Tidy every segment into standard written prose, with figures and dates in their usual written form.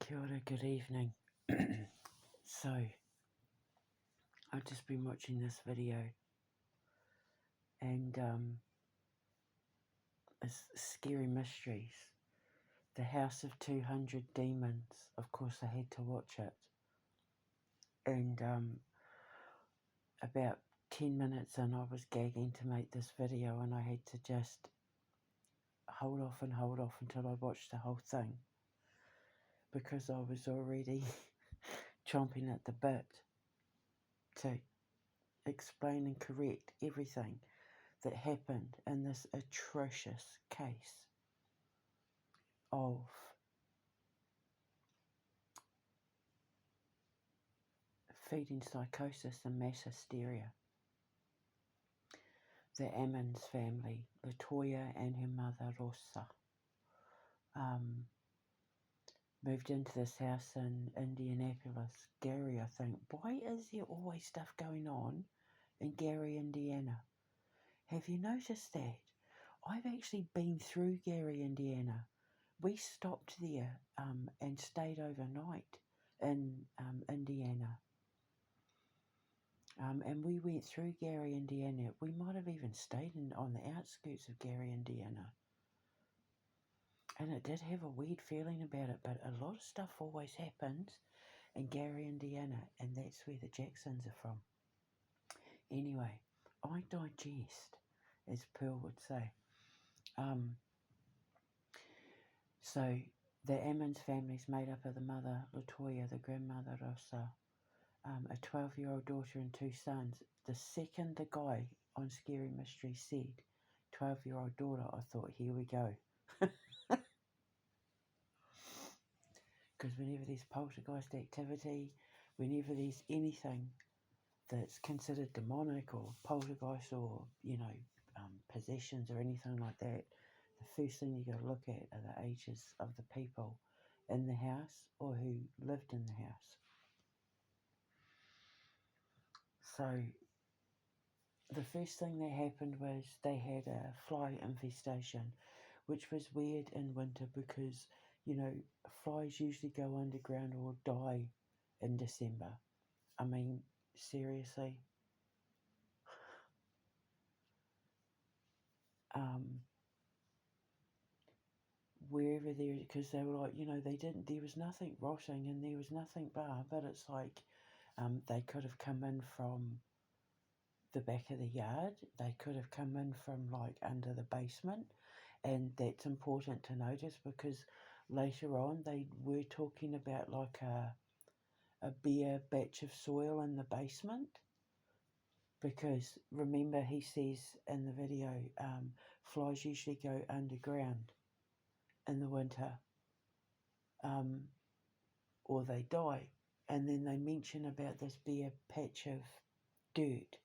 Kia ora, good evening. So, I've just been watching this video and it's Scary Mysteries. The House of 200 Demons. Of course I had to watch it. And about 10 minutes in I was gagging to make this video and I had to just hold off until I watched the whole thing. Because I was already chomping at the bit to explain and correct everything that happened in this atrocious case of feeding psychosis and mass hysteria. The Ammons family, Latoya and her mother Rosa, moved into this house in Indianapolis, Gary, I think. Why is there always stuff going on in Gary, Indiana? Have you noticed that? I've actually been through Gary, Indiana. We stopped there and stayed overnight in Indiana. And we went through Gary, Indiana. We might have even stayed on the outskirts of Gary, Indiana. And it did have a weird feeling about it, but a lot of stuff always happens in Gary, Indiana, and that's where the Jacksons are from. Anyway, I digest, as Pearl would say. So the Ammons family is made up of the mother, Latoya, the grandmother, Rosa, a 12-year-old daughter and 2 sons. The second the guy on Scary Mystery said 12-year-old daughter, I thought, here we go. Because whenever there's poltergeist activity, whenever there's anything that's considered demonic or poltergeist or, possessions or anything like that, the first thing you got to look at are the ages of the people in the house or who lived in the house. So the first thing that happened was they had a fly infestation, which was weird in winter because, flies usually go underground or die in December. I mean, seriously. Wherever there, because they were like, there was nothing rotting and there was nothing but it's like, they could have come in from the back of the yard, they could have come in from like under the basement, and that's important to notice because later on they were talking about like a bare batch of soil in the basement, because remember he says in the video, flies usually go underground in the winter, or they die, and then they mention about this bare patch of dirt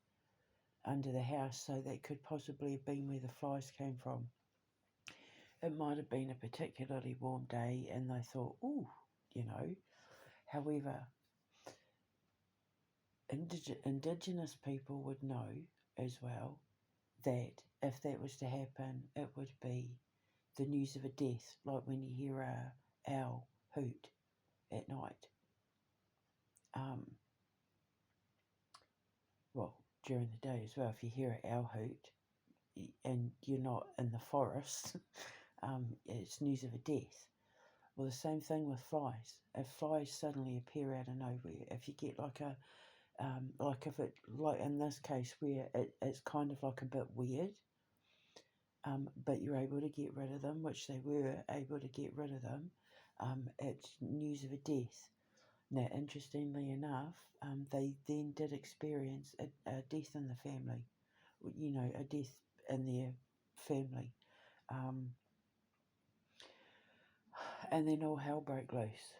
under the house, so that could possibly have been where the flies came from. It might have been a particularly warm day and they thought, ooh, however, indigenous people would know as well that if that was to happen, it would be the news of a death, like when you hear a owl hoot at night. Well, during the day as well, if you hear an owl hoot and you're not in the forest, it's news of a death. Well, the same thing with flies. If flies suddenly appear out of nowhere, if you get like like in this case where it's kind of like a bit weird, but you're able to get rid of them, which they were able to get rid of them, it's news of a death. Now, interestingly enough, they then did experience a death in the family, a death in their family. And then all hell broke loose,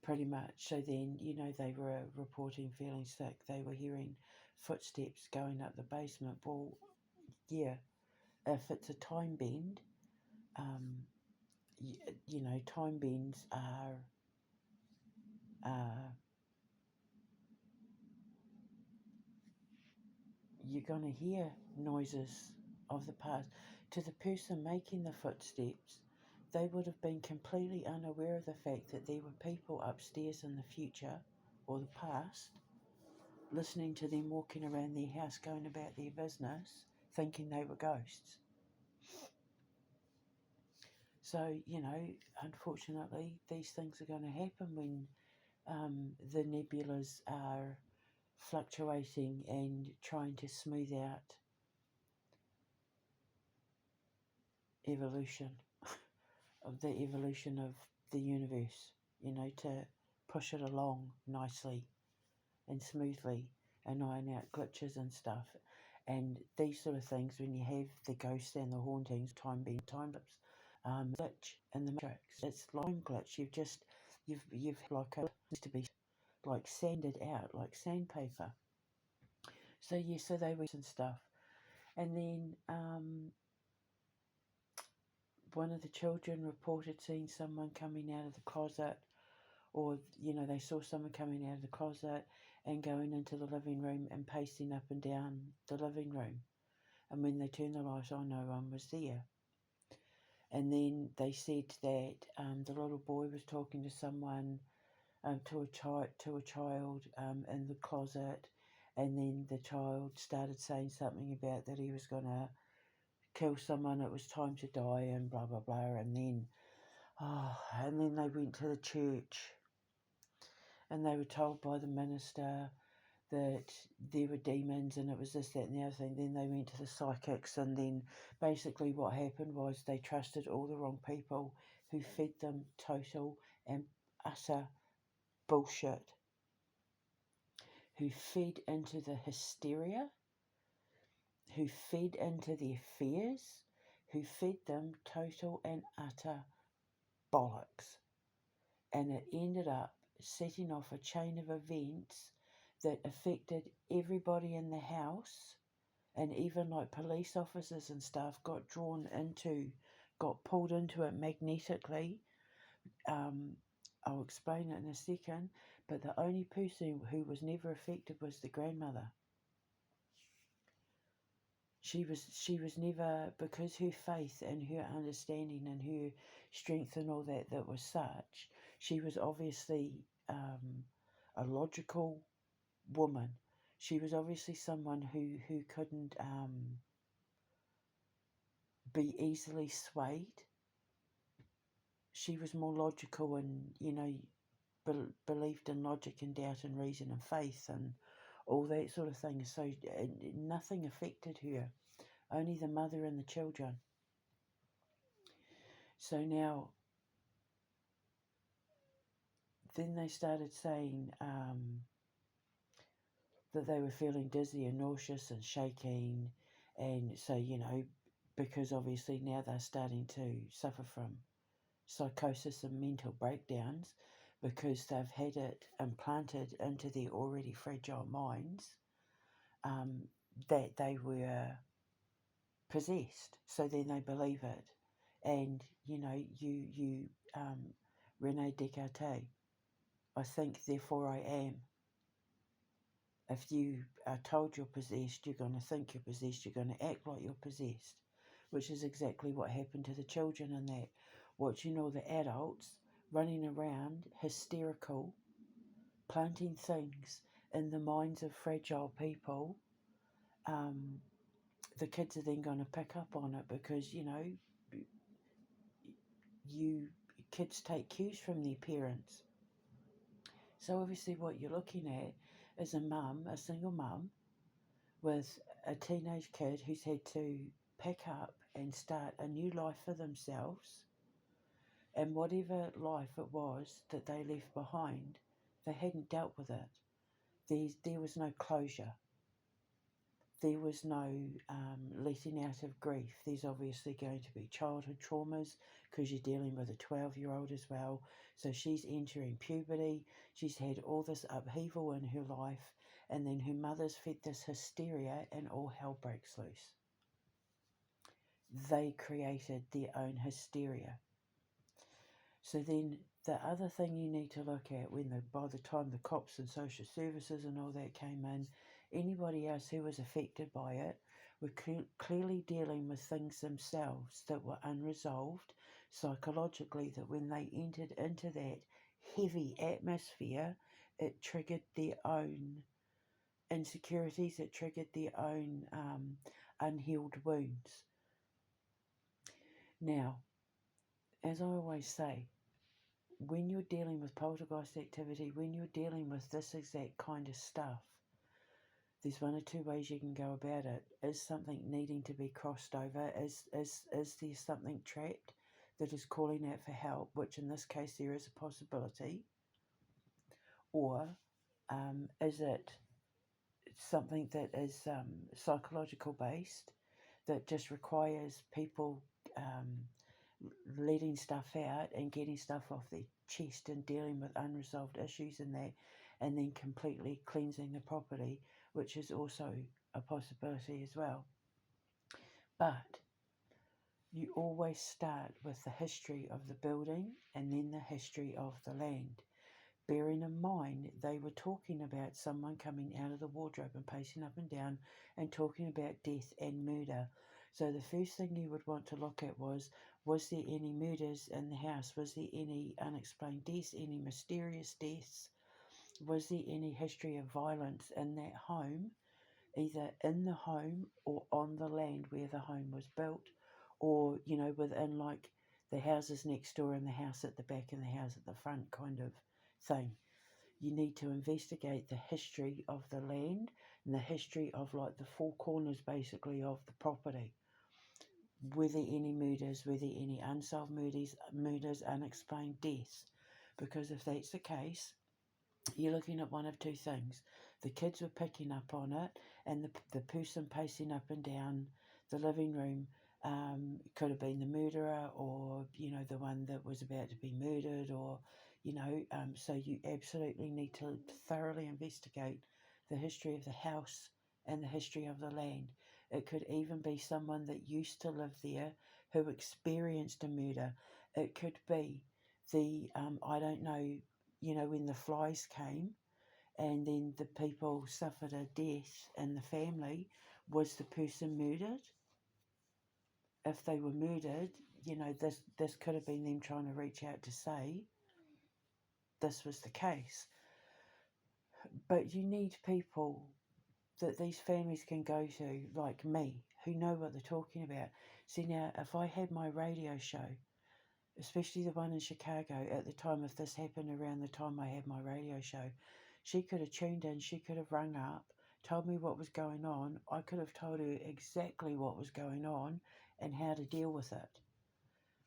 pretty much. So then, they were reporting feeling sick. They were hearing footsteps going up the basement. Well, yeah, if it's a time bend, time bends are you're going to hear noises of the past. To the person making the footsteps, they would have been completely unaware of the fact that there were people upstairs in the future or the past listening to them walking around their house going about their business thinking they were ghosts. So, unfortunately, these things are going to happen when the nebulas are fluctuating and trying to smooth out evolution, of the evolution of the universe, to push it along nicely and smoothly and iron out glitches and stuff. And these sort of things, when you have the ghosts and the hauntings, time lapse, glitch in the matrix. It's like a time glitch. You've like a needs to be like sanded out, like sandpaper. So yeah, so they were and stuff. And then one of the children reported seeing someone coming out of the closet, or they saw someone coming out of the closet and going into the living room and pacing up and down the living room. And when they turned the light on, no one was there. And then they said that the little boy was talking to someone, to a child in the closet, and then the child started saying something about that he was gonna kill someone. It was time to die, and blah blah blah. And then they went to the church, and they were told by the minister that there were demons and it was this, that and the other thing. Then they went to the psychics, and then basically what happened was they trusted all the wrong people who fed them total and utter bullshit, who fed into the hysteria, who fed into their fears, who fed them total and utter bollocks. And it ended up setting off a chain of events that affected everybody in the house, and even like police officers and stuff got pulled into it magnetically. I'll explain it in a second, but the only person who was never affected was the grandmother. She was never, because her faith and her understanding and her strength and all that was such. She was obviously a logical woman. She was obviously someone who couldn't be easily swayed. She was more logical and, believed in logic and doubt and reason and faith and all that sort of thing. So nothing affected her, only the mother and the children. So now, then they started saying that they were feeling dizzy and nauseous and shaking. And so, because obviously now they're starting to suffer from psychosis and mental breakdowns, because they've had it implanted into their already fragile minds, that they were possessed. So then they believe it. And, Rene Descartes, I think, therefore I am. If you are told you're possessed, you're going to think you're possessed, you're going to act like you're possessed, which is exactly what happened to the children in that. Watching all the adults running around hysterical, planting things in the minds of fragile people, the kids are then going to pick up on it because, kids take cues from their parents. So obviously what you're looking at is a single mum, with a teenage kid who's had to pick up and start a new life for themselves. And whatever life it was that they left behind, they hadn't dealt with it. There was no closure. There was no letting out of grief. There's obviously going to be childhood traumas because you're dealing with a 12-year-old as well. So she's entering puberty. She's had all this upheaval in her life. And then her mother's fed this hysteria and all hell breaks loose. They created their own hysteria. So then the other thing you need to look at by the time the cops and social services and all that came in, anybody else who was affected by it were clearly dealing with things themselves that were unresolved. psychologically, that when they entered into that heavy atmosphere, it triggered their own insecurities, it triggered their own unhealed wounds. Now, as I always say, when you're dealing with poltergeist activity, when you're dealing with this exact kind of stuff, there's one or two ways you can go about it. Is something needing to be crossed over? Is there something trapped that is calling out for help, which in this case there is a possibility? Or is it something that is psychological based, that just requires people letting stuff out and getting stuff off their chest and dealing with unresolved issues in that, and then completely cleansing the property, which is also a possibility as well. But you always start with the history of the building and then the history of the land. Bearing in mind, they were talking about someone coming out of the wardrobe and pacing up and down and talking about death and murder. So the first thing you would want to look at was there any murders in the house? Was there any unexplained deaths, any mysterious deaths? Was there any history of violence in that home, either in the home or on the land where the home was built, or, within like the houses next door and the house at the back and the house at the front kind of thing? You need to investigate the history of the land and the history of like the four corners basically of the property. Were there any murders? Were there any unsolved murders, unexplained deaths? Because if that's the case, you're looking at one of two things. The kids were picking up on it, and the person pacing up and down the living room could have been the murderer, or, the one that was about to be murdered, or, so you absolutely need to thoroughly investigate the history of the house and the history of the land. It could even be someone that used to live there who experienced a murder. It could be I don't know, when the flies came and then the people suffered a death in the family, was the person murdered? If they were murdered, this could have been them trying to reach out to say this was the case. But you need people that these families can go to, like me, who know what they're talking about. See, now, if I had my radio show, especially the one in Chicago, at the time, if this happened around the time I had my radio show, she could have tuned in, she could have rung up, told me what was going on. I could have told her exactly what was going on and how to deal with it,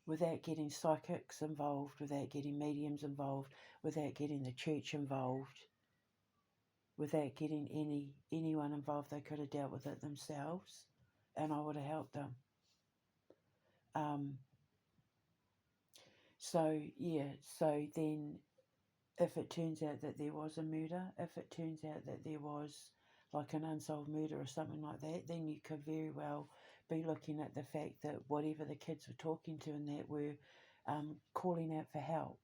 without getting psychics involved, without getting mediums involved, without getting the church involved, without getting anyone involved. They could have dealt with it themselves, and I would have helped them. So then, if it turns out that there was a murder, if it turns out that there was like an unsolved murder or something like that, then you could very well be looking at the fact that whatever the kids were talking to and that were calling out for help.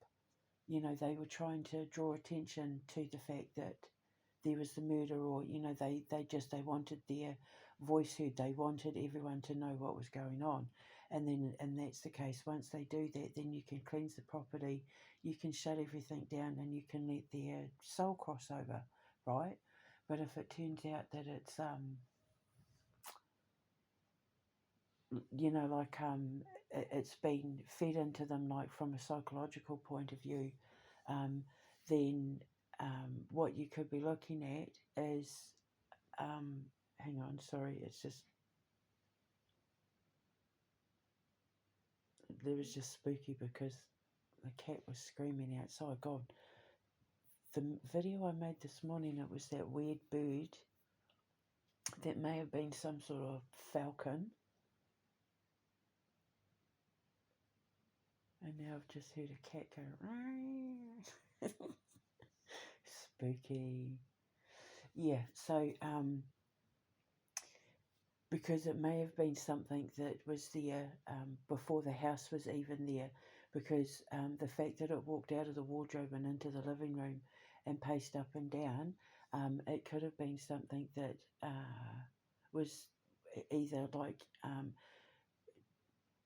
They were trying to draw attention to the fact that there was the murder, or, they wanted their voice heard. They wanted everyone to know what was going on. And that's the case. Once they do that, then you can cleanse the property, you can shut everything down, and you can let their soul cross over, right? But if it turns out that it's, it's been fed into them, like from a psychological point of view, then what you could be looking at is, hang on, sorry, it's just, there was just spooky because the cat was screaming outside. God, the video I made this morning, it was that weird bird that may have been some sort of falcon. And now I've just heard a cat go, spooky. Yeah, so, because it may have been something that was there before the house was even there, because the fact that it walked out of the wardrobe and into the living room and paced up and down, it could have been something that was either like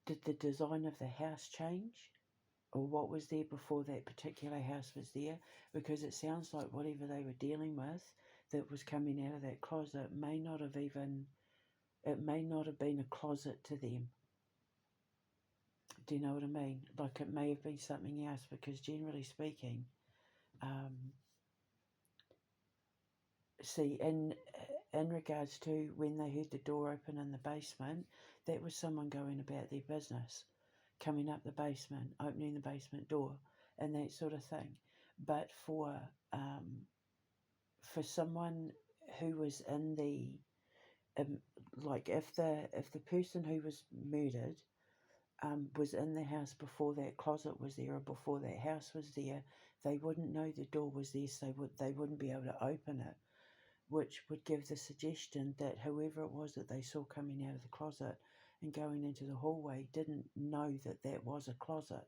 Did the design of the house change? Or what was there before that particular house was there? Because it sounds like whatever they were dealing with that was coming out of that closet may not have even, it may not have been a closet to them. Do you know what I mean? Like it may have been something else, because generally speaking, see, in regards to when they heard the door open in the basement, that was someone going about their business, coming up the basement, opening the basement door, and that sort of thing. But for someone who was in the like if the person who was murdered was in the house before that closet was there or before that house was there, they wouldn't know the door was there, so they wouldn't be able to open it, which would give the suggestion that whoever it was that they saw coming out of the closet and going into the hallway didn't know that that was a closet.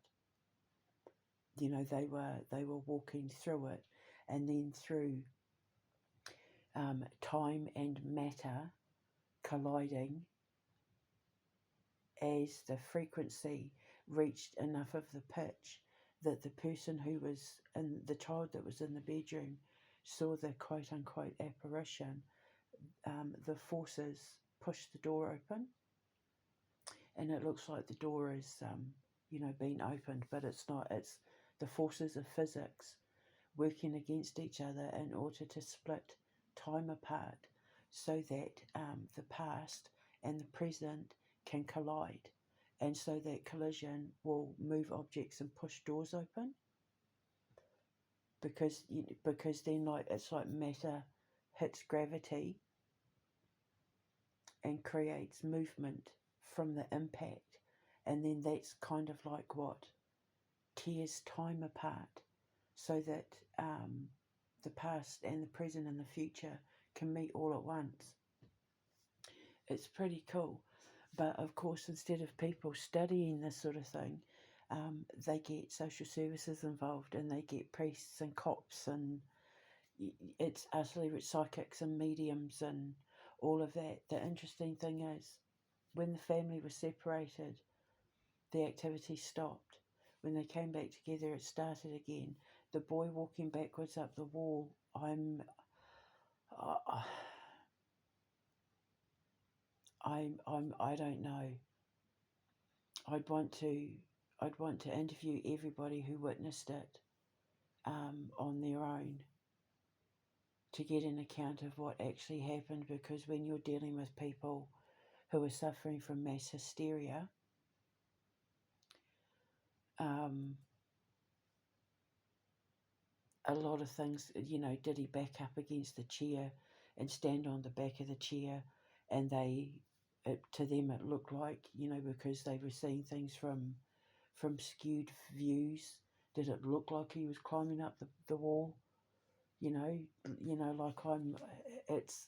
You know, they were walking through it, and then through time and matter colliding, as the frequency reached enough of the pitch that the person who was in the child that was in the bedroom saw the quote unquote apparition, the forces pushed the door open, and it looks like the door is being opened, but it's not. It's the forces of physics working against each other in order to split time apart, so that the past and the present can collide, and so that collision will move objects and push doors open, because then it's like matter hits gravity and creates movement from the impact, and then that's kind of like what tears time apart, so that the past and the present and the future can meet all at once. It's pretty cool. But of course, instead of people studying this sort of thing, they get social services involved, and they get priests and cops, and it's utterly with psychics and mediums and all of that. The interesting thing is, when the family was separated, the activity stopped. When they came back together, it started again. The boy walking backwards up the wall, I don't know. I'd want to interview everybody who witnessed it on their own, to get an account of what actually happened, because when you're dealing with people who are suffering from mass hysteria, a lot of things, did he back up against the chair and stand on the back of the chair, and to them it looked like, because they were seeing things from skewed views, did it look like he was climbing up the wall? It's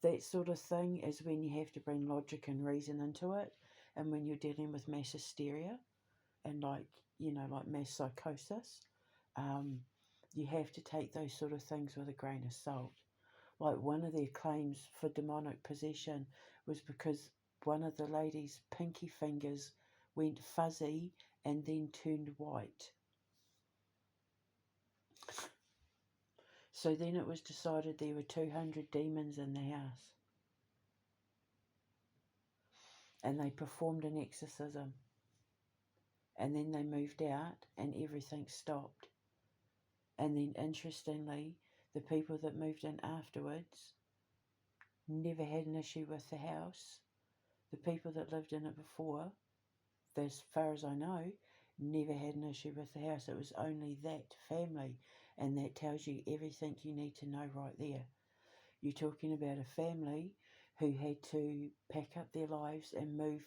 that sort of thing is when you have to bring logic and reason into it, and when you're dealing with mass hysteria and like mass psychosis, you have to take those sort of things with a grain of salt. Like, one of their claims for demonic possession was because one of the lady's pinky fingers went fuzzy and then turned white. So then it was decided there were 200 demons in the house, and they performed an exorcism, and then they moved out and everything stopped. And then, interestingly, the people that moved in afterwards never had an issue with the house. The people that lived in it before, as far as I know, never had an issue with the house. It was only that family, and that tells you everything you need to know right there. You're talking about a family who had to pack up their lives and move,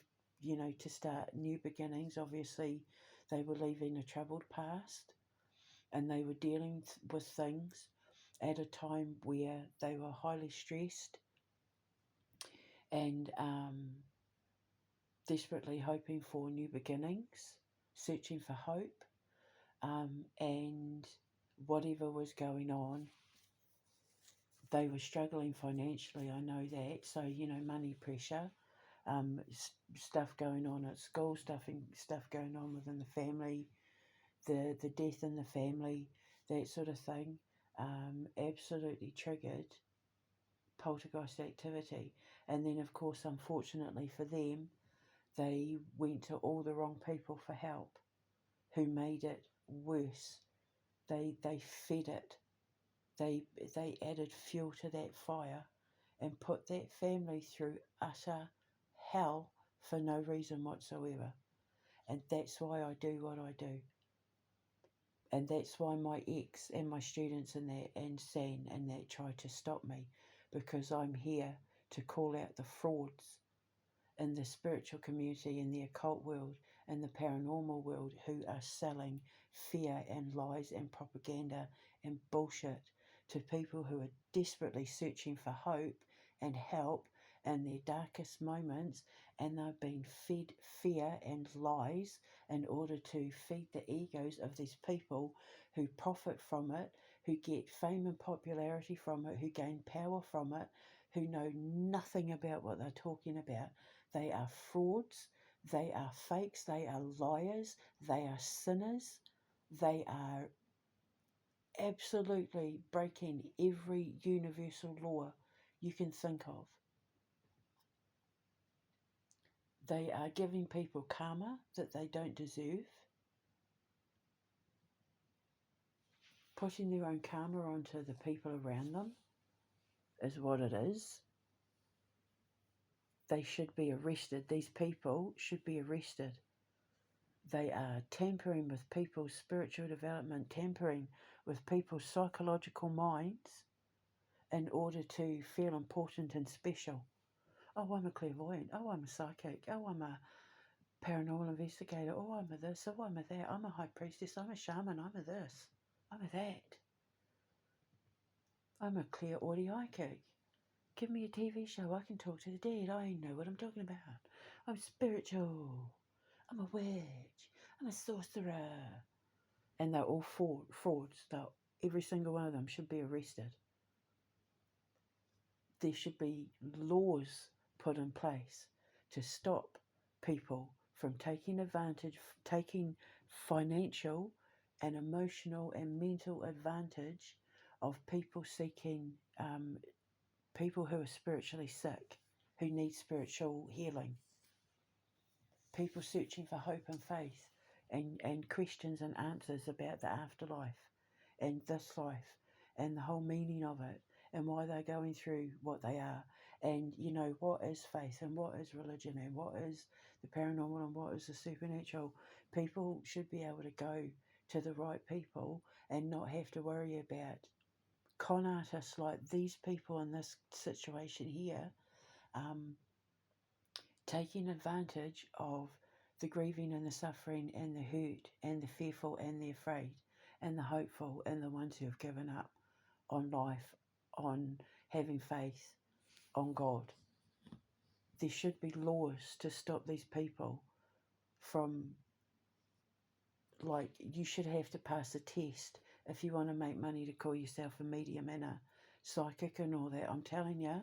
to start new beginnings. Obviously, they were leaving a troubled past, and they were dealing with things at a time where they were highly stressed and desperately hoping for new beginnings, searching for hope, and whatever was going on, they were struggling financially, I know that. So, money pressure, stuff going on at school, stuff going on within the family, the death in the family, that sort of thing, absolutely triggered poltergeist activity. And then, of course, unfortunately for them, they went to all the wrong people for help, who made it worse. They fed it. They added fuel to that fire, and put that family through utter hell for no reason whatsoever. And that's why I do what I do. And that's why my ex and my students and that and San and that try to stop me, because I'm here to call out the frauds in the spiritual community, in the occult world, and the paranormal world, who are selling fear and lies and propaganda and bullshit to people who are desperately searching for hope and help in their darkest moments, and they've been fed fear and lies in order to feed the egos of these people who profit from it, who get fame and popularity from it, who gain power from it, who know nothing about what they're talking about. They are frauds, they are fakes, they are liars, they are sinners, they are absolutely breaking every universal law you can think of. They are giving people karma that they don't deserve, putting their own karma onto the people around them is what it is. They should be arrested. These people should be arrested. They are tampering with people's spiritual development, tampering with people's psychological minds in order to feel important and special. Oh, I'm a clairvoyant. Oh, I'm a psychic. Oh, I'm a paranormal investigator. Oh, I'm a this. Oh, I'm a that. I'm a high priestess. I'm a shaman. I'm a this. I'm a that. I'm a clairaudioic. Give me a TV show. I can talk to the dead. I know what I'm talking about. I'm spiritual. I'm a witch. I'm a sorcerer. And they're all frauds. Every single one of them should be arrested. There should be laws put in place to stop people from taking advantage, taking financial and emotional and mental advantage of people seeking, people who are spiritually sick, who need spiritual healing, people searching for hope and faith, and questions and answers about the afterlife and this life and the whole meaning of it and why they're going through what they are, and what is faith and what is religion and what is the paranormal and what is the supernatural. People should be able to go to the right people and not have to worry about con artists like these people in this situation here, taking advantage of the grieving and the suffering and the hurt and the fearful and the afraid and the hopeful and the ones who have given up on life, on having faith, on God. There should be laws to stop these people from, you should have to pass a test if you want to make money to call yourself a medium and a psychic and all that. I'm telling you,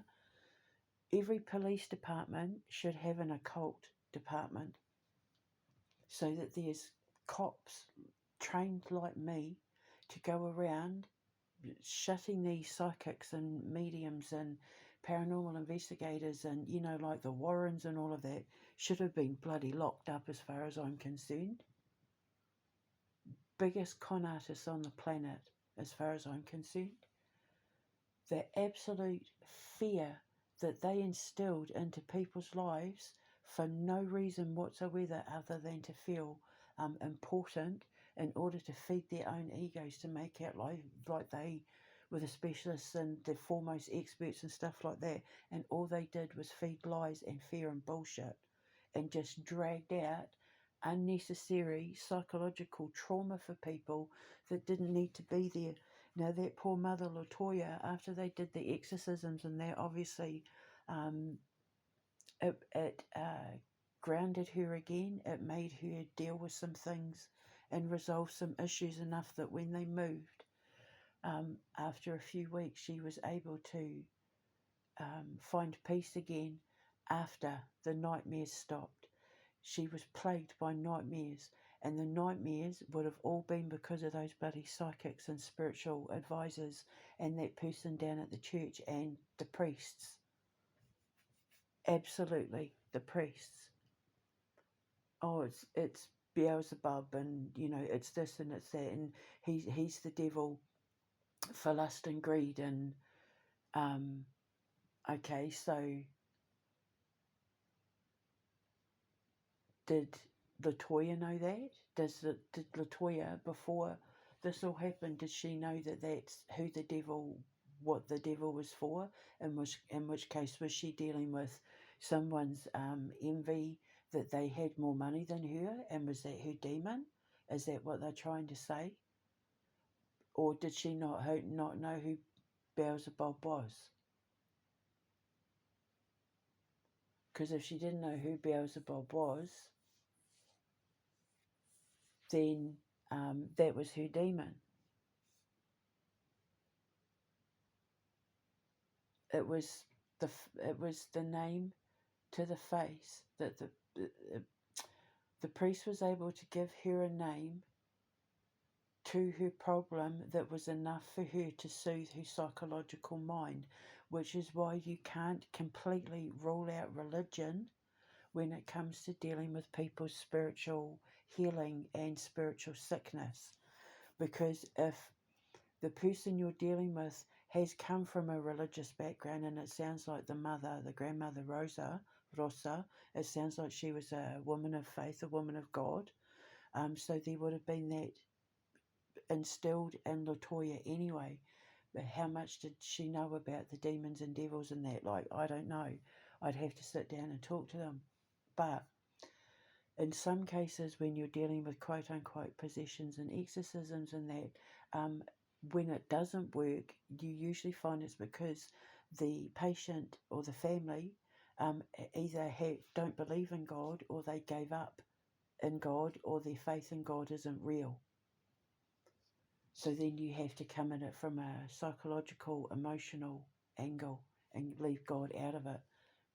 every police department should have an occult department, so that there's cops trained like me to go around shutting these psychics and mediums and paranormal investigators and, like the Warrens and all of that, should have been bloody locked up as far as I'm concerned. Biggest con artists on the planet as far as I'm concerned. The absolute fear that they instilled into people's lives for no reason whatsoever other than to feel important, in order to feed their own egos, to make out like they were the specialists and the foremost experts and stuff like that. And all they did was feed lies and fear and bullshit, and just dragged out unnecessary psychological trauma for people that didn't need to be there. Now, that poor mother Latoya, after they did the exorcisms and that, obviously it grounded her again. It made her deal with some things and resolve some issues enough that when they moved, after a few weeks, she was able to find peace again after the nightmares stopped. She was plagued by nightmares, and the nightmares would have all been because of those bloody psychics and spiritual advisors and that person down at the church and the priests. Absolutely, the priests. Oh, it's Beelzebub, and it's this and it's that, and he's the devil for lust and greed, and um okay, so did Latoya know that? Did Latoya, before this all happened, did she know that that's who the devil, what the devil was for? In which case, was she dealing with someone's envy that they had more money than her, and was that her demon? Is that what they're trying to say? Or did she not know who Beelzebub was? Because if she didn't know who Beelzebub was, then that was her demon. It was the name to the face that the priest was able to give her a name to her problem that was enough for her to soothe her psychological mind, which is why you can't completely rule out religion when it comes to dealing with people's spiritual healing and spiritual sickness. Because if the person you're dealing with has come from a religious background, and it sounds like the grandmother Rosa, it sounds like she was a woman of faith, a woman of God. So there would have been that instilled in Latoya anyway. But how much did she know about the demons and devils and that? Like, I don't know. I'd have to sit down and talk to them. But in some cases, when you're dealing with quote unquote possessions and exorcisms and that, when it doesn't work, you usually find it's because the patient or the family either don't believe in God, or they gave up in God, or their faith in God isn't real. So then you have to come at it from a psychological, emotional angle and leave God out of it.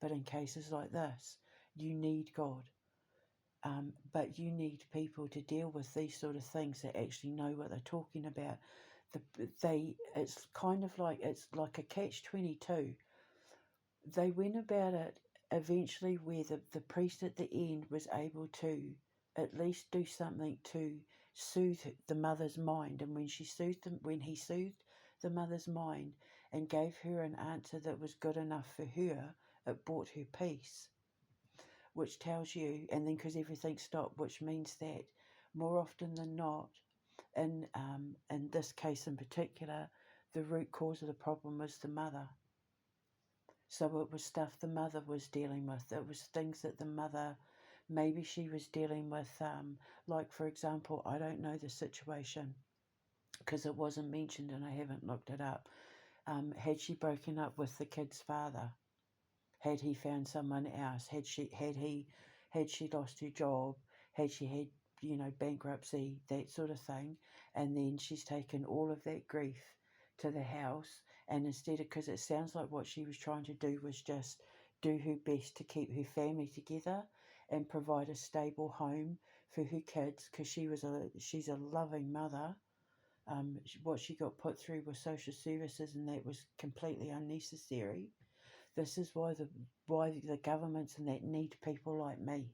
But in cases like this, you need God. But you need people to deal with these sort of things that actually know what they're talking about. It's kind of like, it's like a catch-22. They went about it eventually where the priest at the end was able to at least do something to soothe the mother's mind, and when he soothed the mother's mind and gave her an answer that was good enough for her, it brought her peace. Which tells you, and then because everything stopped, which means that more often than not, in this case in particular, the root cause of the problem was the mother. So it was stuff the mother was dealing with. It was things that the mother, maybe she was dealing with, like for example, I don't know the situation because it wasn't mentioned and I haven't looked it up. Had she broken up with the kid's father? Had he found someone else? Had she lost her job? Had she had, bankruptcy, that sort of thing? And then she's taken all of that grief to the house, and instead of, because it sounds like what she was trying to do was just do her best to keep her family together and provide a stable home for her kids, because she's a loving mother. What she got put through with social services, and that was completely unnecessary. This is why the governments and that need people like me.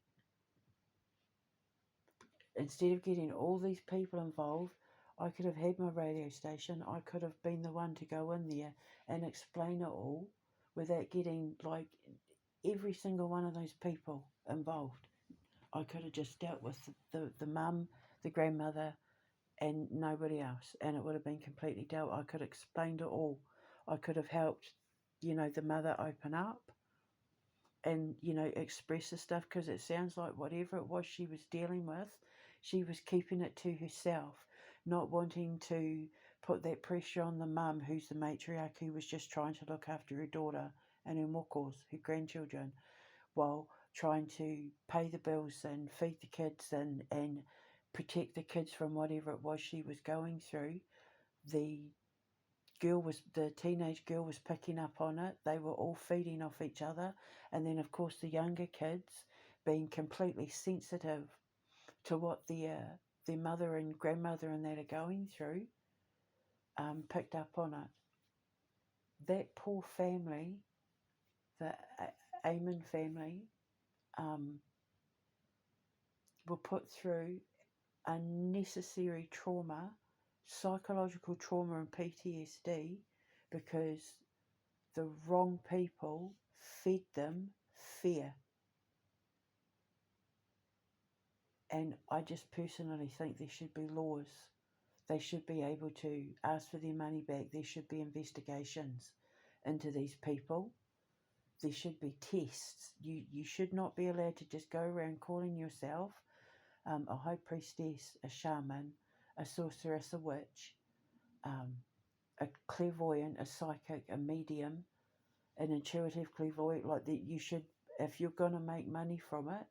Instead of getting all these people involved, I could have had my radio station. I could have been the one to go in there and explain it all without getting like every single one of those people involved. I could have just dealt with the mum, the grandmother, and nobody else, and it would have been completely dealt. I could have explained it all. I could have helped, the mother open up and express the stuff, because it sounds like whatever it was she was dealing with, she was keeping it to herself, not wanting to put that pressure on the mum, who's the matriarch, who was just trying to look after her daughter and her mokos, her grandchildren, while trying to pay the bills and feed the kids and protect the kids from whatever it was she was going through. The the teenage girl was picking up on it. They were all feeding off each other. And then, of course, the younger kids, being completely sensitive to what their mother and grandmother and that are going through, picked up on it. That poor family, the Amon family, were put through unnecessary trauma, psychological trauma and PTSD, because the wrong people fed them fear. And I just personally think there should be laws. They should be able to ask for their money back. There should be investigations into these people. There should be tests. You should not be allowed to just go around calling yourself a high priestess, a shaman, a sorceress, a witch, a clairvoyant, a psychic, a medium, an intuitive clairvoyant. Like that, you should, if you're going to make money from it,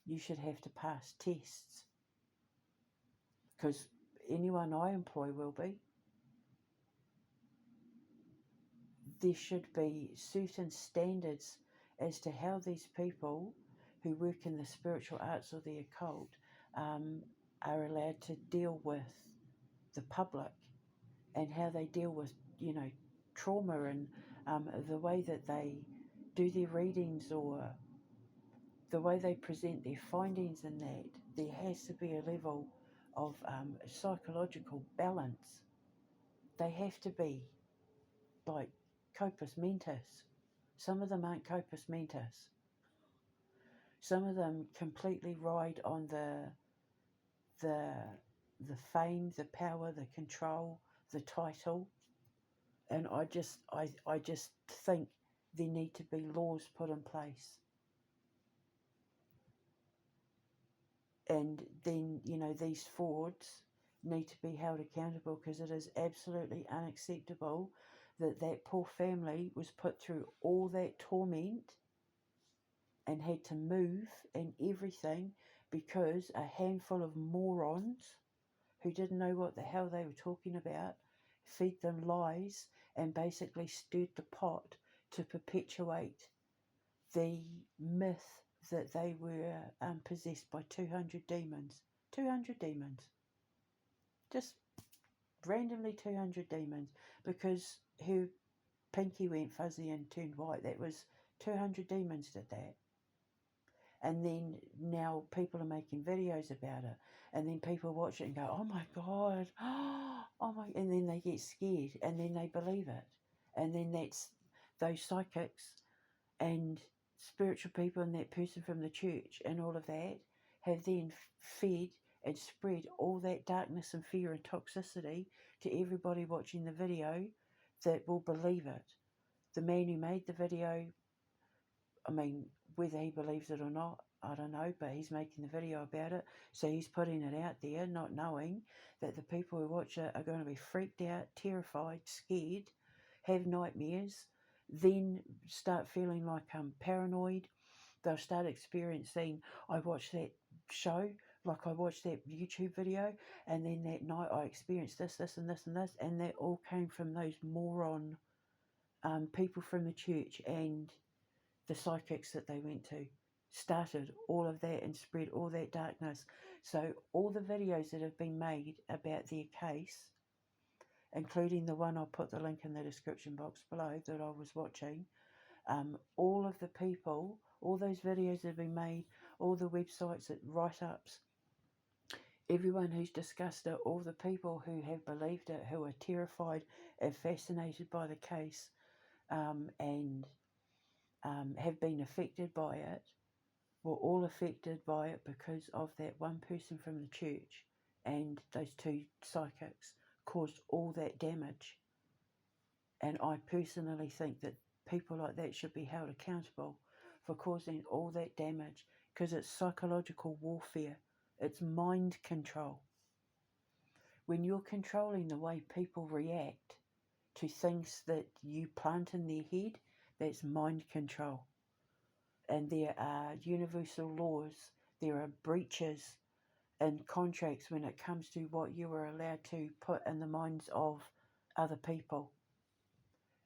you should have to pass tests. Because anyone I employ will be. There should be certain standards as to how these people who work in the spiritual arts or the occult are allowed to deal with the public, and how they deal with, trauma, and the way that they do their readings, or the way they present their findings. In that, there has to be a level of psychological balance. They have to be like corpus mentis. Some of them aren't corpus mentis. Some of them completely ride on the fame, the power, the control, the title. And I just think there need to be laws put in place. And then, these frauds need to be held accountable, because it is absolutely unacceptable that poor family was put through all that torment and had to move and everything because a handful of morons who didn't know what the hell they were talking about fed them lies and basically stirred the pot to perpetuate the myth that they were possessed by 200 demons. 200 demons. Just randomly 200 demons, because her pinky went fuzzy and turned white. That was 200 demons did that. And then now people are making videos about it, and then people watch it and go, oh my God, oh my, and then they get scared, and then they believe it. And then that's those psychics and spiritual people and that person from the church and all of that have then fed and spread all that darkness and fear and toxicity to everybody watching the video that will believe it. The man who made the video, I mean, whether he believes it or not, I don't know, but he's making the video about it, so he's putting it out there, not knowing that the people who watch it are going to be freaked out, terrified, scared, have nightmares, then start feeling like paranoid. They'll start experiencing, I watched that show, like I watched that YouTube video, and then that night I experienced this, this, and this, and this, and that all came from those moron people from the church and the psychics that they went to. Started all of that and spread all that darkness. So all the videos that have been made about their case, including the one, I'll put the link in the description box below, that I was watching, all of the people, all those videos that have been made, all the websites, that write-ups, everyone who's discussed it, all the people who have believed it, who are terrified and fascinated by the case, and have been affected by it, were all affected by it because of that one person from the church and those two psychics caused all that damage. And I personally think that people like that should be held accountable for causing all that damage, because it's psychological warfare. It's mind control. When you're controlling the way people react to things that you plant in their head, that's mind control. And there are universal laws, there are breaches in contracts when it comes to what you are allowed to put in the minds of other people.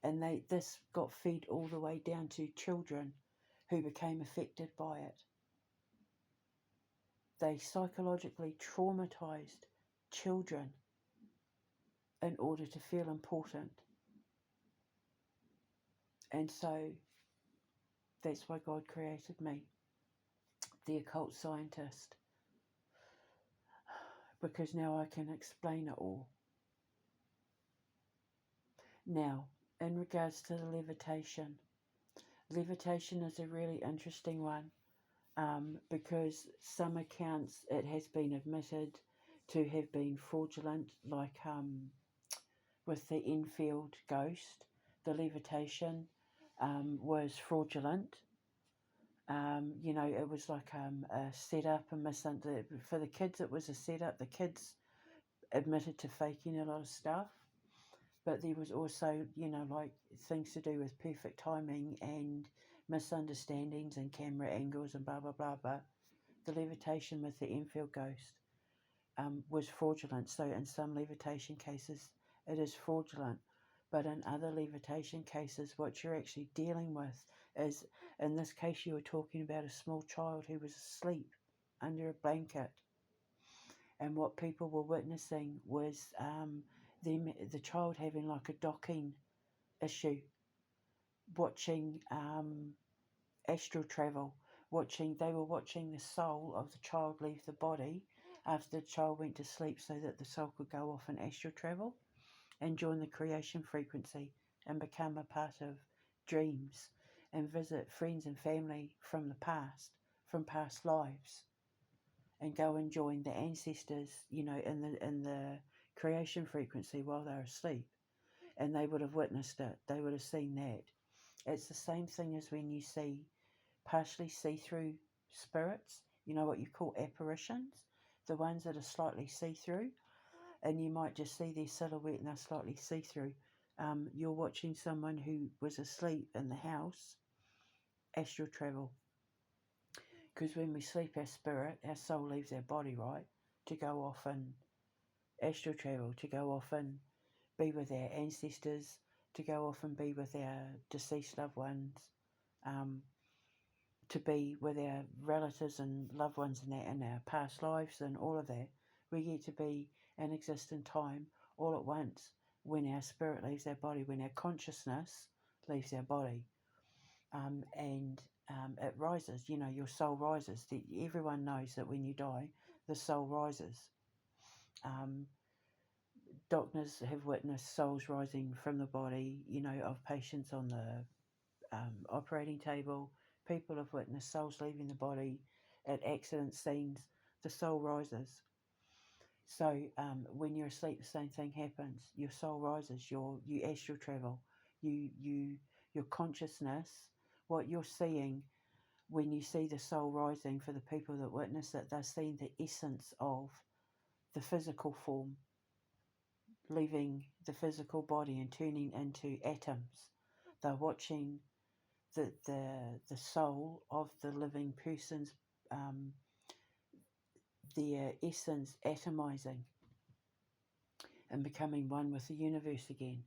And this got fed all the way down to children who became affected by it. They psychologically traumatized children in order to feel important. And so that's why God created me, the occult scientist, because now I can explain it all. Now, in regards to the levitation is a really interesting one, because some accounts it has been admitted to have been fraudulent, like with the Enfield ghost. The levitation was fraudulent. It was like a setup, for the kids it was a setup. The kids admitted to faking a lot of stuff, but there was also, like things to do with perfect timing and misunderstandings and camera angles and blah blah blah. But the levitation with the Enfield ghost was fraudulent. So in some levitation cases it is fraudulent, but in other levitation cases what you're actually dealing with is, in this case you were talking about a small child who was asleep under a blanket, and what people were witnessing was the child having like a docking issue, watching astral travel, they were watching the soul of the child leave the body after the child went to sleep, so that the soul could go off in astral travel and join the creation frequency and become a part of dreams and visit friends and family from the past, from past lives, and go and join the ancestors, in the creation frequency while they're asleep. And they would have witnessed it. They would have seen that. It's the same thing as when you see partially see-through spirits, what you call apparitions, the ones that are slightly see-through, and you might just see their silhouette and they're slightly see-through. You're watching someone who was asleep in the house astral travel. Because when we sleep, our spirit, our soul leaves our body, right, to go off and astral travel, to go off and be with our ancestors, to go off and be with our deceased loved ones, to be with our relatives and loved ones in our past lives and all of that. We get to be and exist in time all at once when our spirit leaves our body, when our consciousness leaves our body. And it rises, your soul rises. Everyone knows that when you die, the soul rises. Doctors have witnessed souls rising from the body, of patients on the operating table. People have witnessed souls leaving the body at accident scenes. The soul rises. So when you're asleep, the same thing happens. Your soul rises. You astral travel. Your consciousness, what you're seeing when you see the soul rising, for the people that witness it, they're seeing the essence of the physical form leaving the physical body and turning into atoms. They're watching the soul of the living person's their essence atomizing and becoming one with the universe again.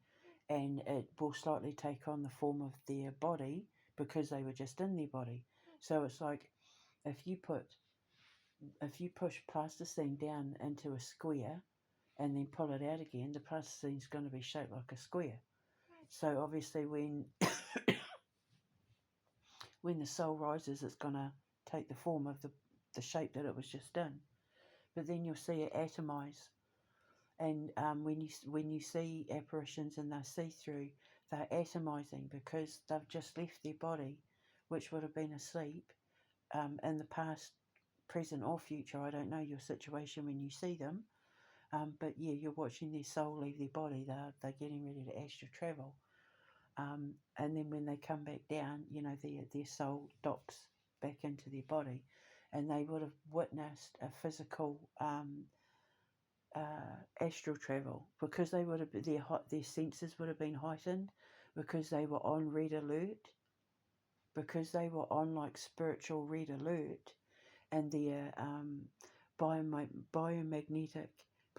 And it will slightly take on the form of their body because they were just in their body. So it's like if you push plasticine down into a square and then pull it out again, the plasticine's going to be shaped like a square. So obviously when when the soul rises, it's going to take the form of the shape that it was just in. But then you'll see it atomize. And when you see apparitions and they're see-through, they're atomizing because they've just left their body, which would have been asleep, in the past, present or future. I don't know your situation when you see them, but yeah, you're watching their soul leave their body. They're getting ready to astral travel, and then when they come back down, their soul docks back into their body, and they would have witnessed a physical astral travel because they would have their senses would have been heightened because they were on red alert, because they were on like spiritual red alert, and their biomagnetic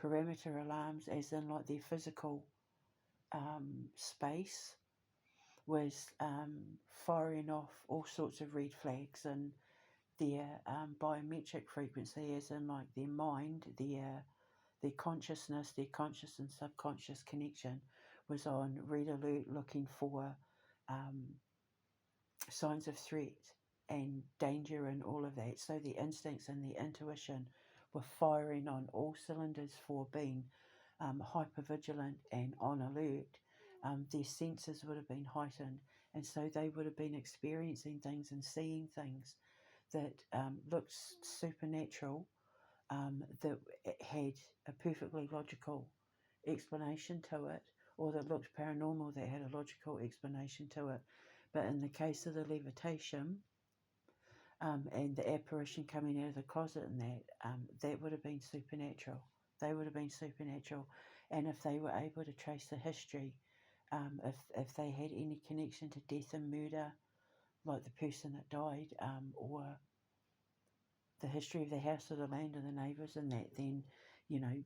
parameter alarms, as in like their physical space, was firing off all sorts of red flags, and their biometric frequency, as in like their mind, their consciousness, their conscious and subconscious connection was on red alert, looking for um, signs of threat and danger and all of that. So the instincts and the intuition were firing on all cylinders for being hypervigilant and on alert. Their senses would have been heightened, and so they would have been experiencing things and seeing things that looked supernatural, that it had a perfectly logical explanation to it, or that looked paranormal that had a logical explanation to it. But in the case of the levitation, and the apparition coming out of the closet and that would have been supernatural. They would have been supernatural. And if they were able to trace the history, if they had any connection to death and murder, like the person that died, or the history of the house or the land or the neighbours and that, then, you know,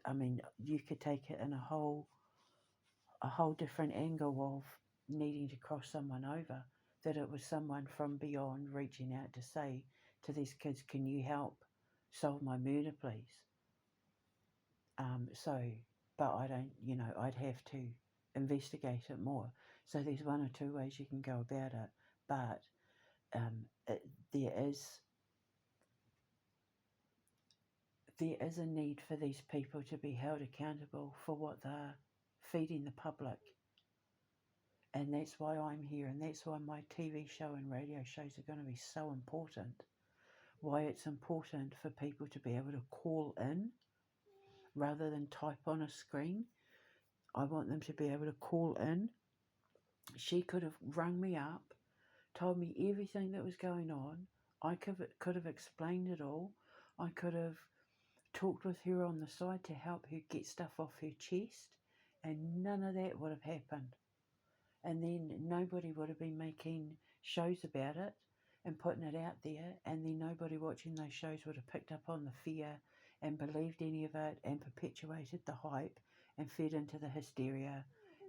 I mean, you could take it in a whole different angle of needing to cross someone over, that it was someone from beyond reaching out to say to these kids, can you help solve my murder, please? So, but I don't, I'd have to investigate it more. So there's one or two ways you can go about it, but there is a need for these people to be held accountable for what they're feeding the public. And that's why I'm here, and that's why my TV show and radio shows are going to be so important. Why it's important for people to be able to call in rather than type on a screen. I want them to be able to call in. She could have rung me up, told me everything that was going on. I could have explained it all. I could have talked with her on the side to help her get stuff off her chest, and none of that would have happened. And then nobody would have been making shows about it and putting it out there, and then nobody watching those shows would have picked up on the fear and believed any of it and perpetuated the hype and fed into the hysteria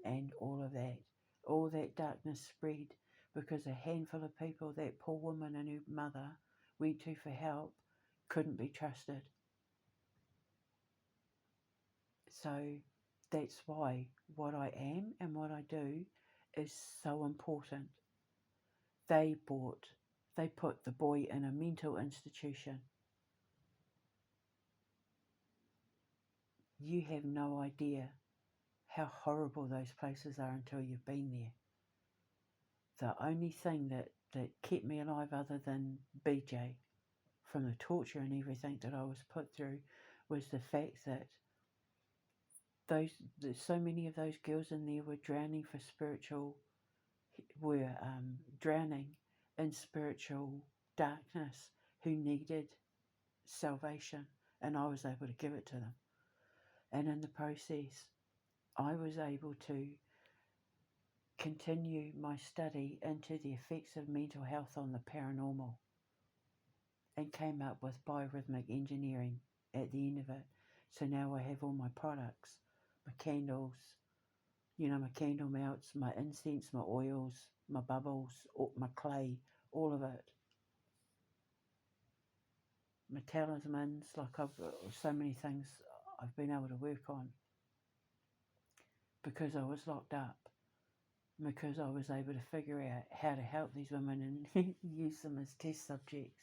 and all of that. All that darkness spread because a handful of people, that poor woman and her mother, went to for help, couldn't be trusted. So that's why what I am and what I do is so important. They put the boy in a mental institution. You have no idea how horrible those places are until you've been there. The only thing that kept me alive, other than BJ, from the torture and everything that I was put through, was the fact that so many of those girls in there were drowning in spiritual darkness, who needed salvation, and I was able to give it to them. And in the process, I was able to continue my study into the effects of mental health on the paranormal, and came up with biorhythmic engineering at the end of it. So now I have all my products, my candles, my candle melts, my incense, my oils, my bubbles, my clay, all of it. My talismans, like so many things I've been able to work on because I was locked up, because I was able to figure out how to help these women and use them as test subjects.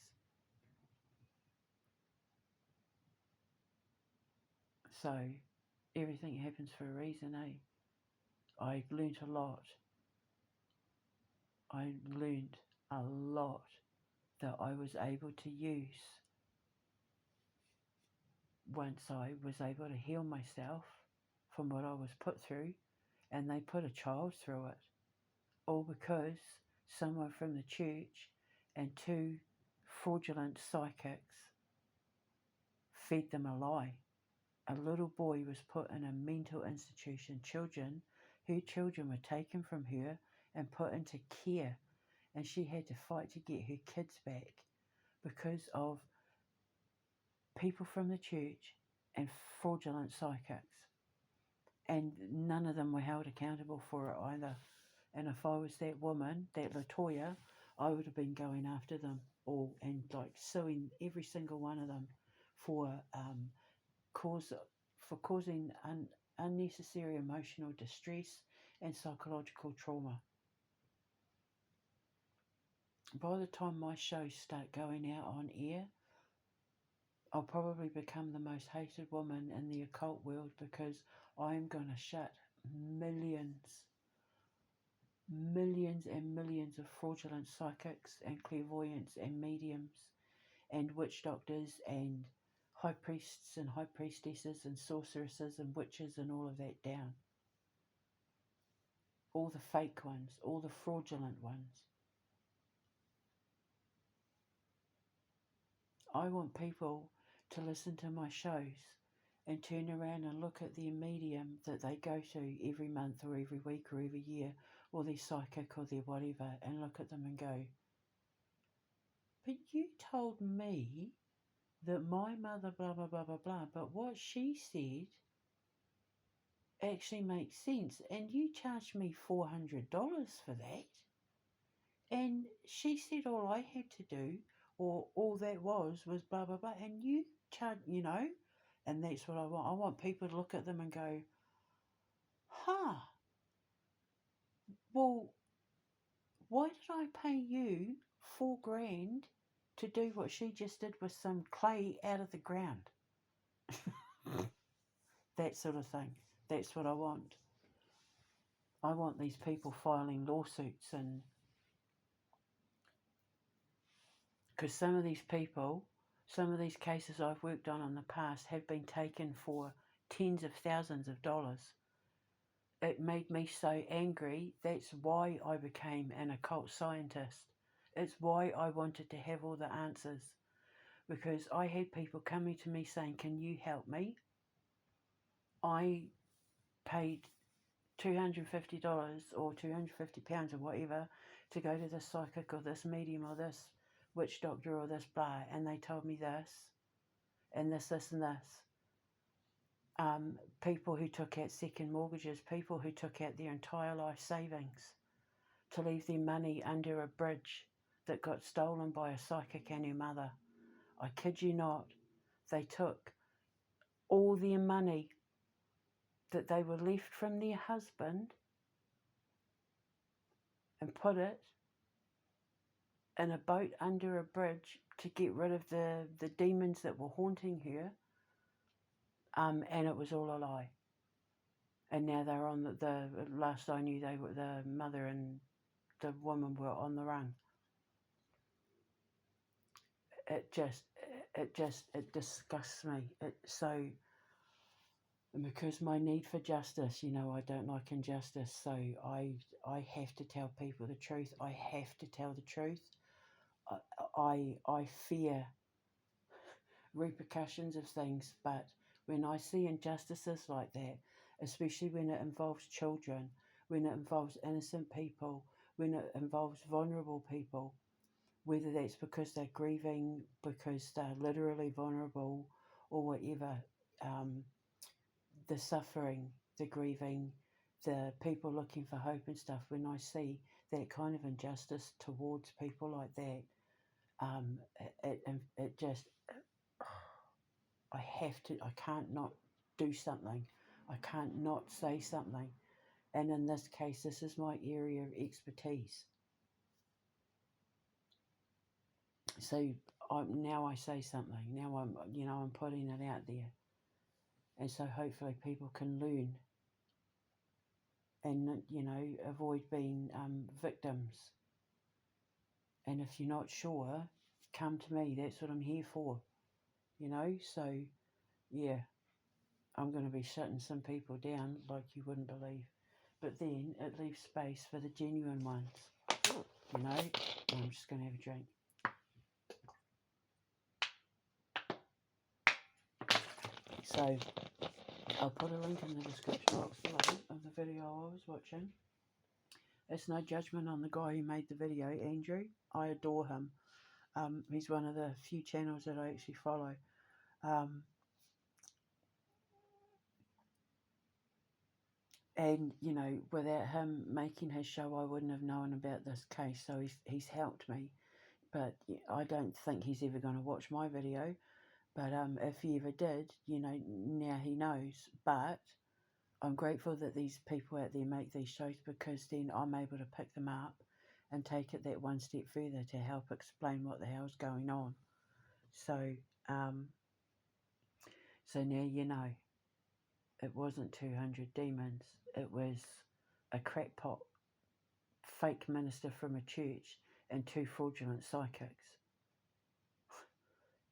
So everything happens for a reason, eh? I learnt a lot. I learned a lot that I was able to use once I was able to heal myself from what I was put through, and they put a child through it, all because someone from the church and two fraudulent psychics fed them a lie. A little boy was put in a mental institution. Her children were taken from her and put into care, and she had to fight to get her kids back because of people from the church and fraudulent psychics. And none of them were held accountable for it either. And if I was that woman, that Latoya, I would have been going after them all and like suing every single one of them for cause for causing unnecessary emotional distress and psychological trauma. By the time my shows start going out on air, I'll probably become the most hated woman in the occult world because I am going to shut millions and millions of fraudulent psychics and clairvoyants and mediums and witch doctors and high priests and high priestesses and sorceresses and witches and all of that down. All the fake ones, all the fraudulent ones. I want people to listen to my shows and turn around and look at their medium that they go to every month or every week or every year, or their psychic or their whatever, and look at them and go, but you told me that my mother blah blah blah blah blah, but what she said actually makes sense, and you charged me $400 for that, and she said all I had to do, or all that was blah blah blah, and you charge, and that's what I want. I want people to look at them and go, huh, well, why did I pay you $4,000 to do what she just did with some clay out of the ground? That sort of thing. That's what I want. I want these people filing lawsuits, and because some of these people, some of these cases I've worked on in the past have been taken for tens of thousands of dollars. It made me so angry. That's why I became an occult scientist. It's why I wanted to have all the answers, because I had people coming to me saying, can you help me? I paid $250 or £250 or whatever to go to this psychic or this medium or this witch doctor or this blah, and they told me this and this and this. People who took out second mortgages, people who took out their entire life savings to leave their money under a bridge that got stolen by a psychic and her mother. I kid you not, they took all their money that they were left from their husband and put it in a boat under a bridge to get rid of the demons that were haunting her, and it was all a lie. And now they're on the last I knew, they were, the mother and the woman were on the run. It disgusts me. Because my need for justice, I don't like injustice, so I have to tell people the truth. I have to tell the truth. I fear repercussions of things, but when I see injustices like that, especially when it involves children, when it involves innocent people, when it involves vulnerable people, whether that's because they're grieving, because they're literally vulnerable, or whatever, the suffering, the grieving, the people looking for hope and stuff, when I see that kind of injustice towards people like that, it just, I can't not do something. I can't not say something. And in this case, this is my area of expertise. So now I say something. Now I'm putting it out there. And so hopefully people can learn and, avoid being victims. And if you're not sure, come to me. That's what I'm here for. So yeah, I'm going to be shutting some people down like you wouldn't believe. But then it leaves space for the genuine ones. I'm just going to have a drink. So I'll put a link in the description box below of the video I was watching. It's no judgment on the guy who made the video, Andrew. I adore him. He's one of the few channels that I actually follow. And, you know, without him making his show, I wouldn't have known about this case. So he's helped me. But I don't think he's ever going to watch my video. But if he ever did, you know, now he knows. But I'm grateful that these people out there make these shows, because then I'm able to pick them up and take it that one step further to help explain what the hell's going on. So, so now you know. It wasn't 200 demons. It was a crackpot fake minister from a church and 2 fraudulent psychics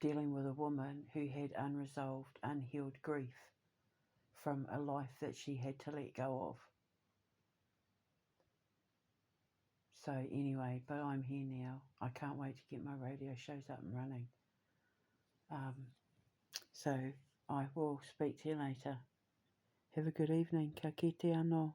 dealing with a woman who had unresolved, unhealed grief from a life that she had to let go of. So anyway, but I'm here now. I can't wait to get my radio shows up and running. So I will speak to you later. Have a good evening. Ka kite anō.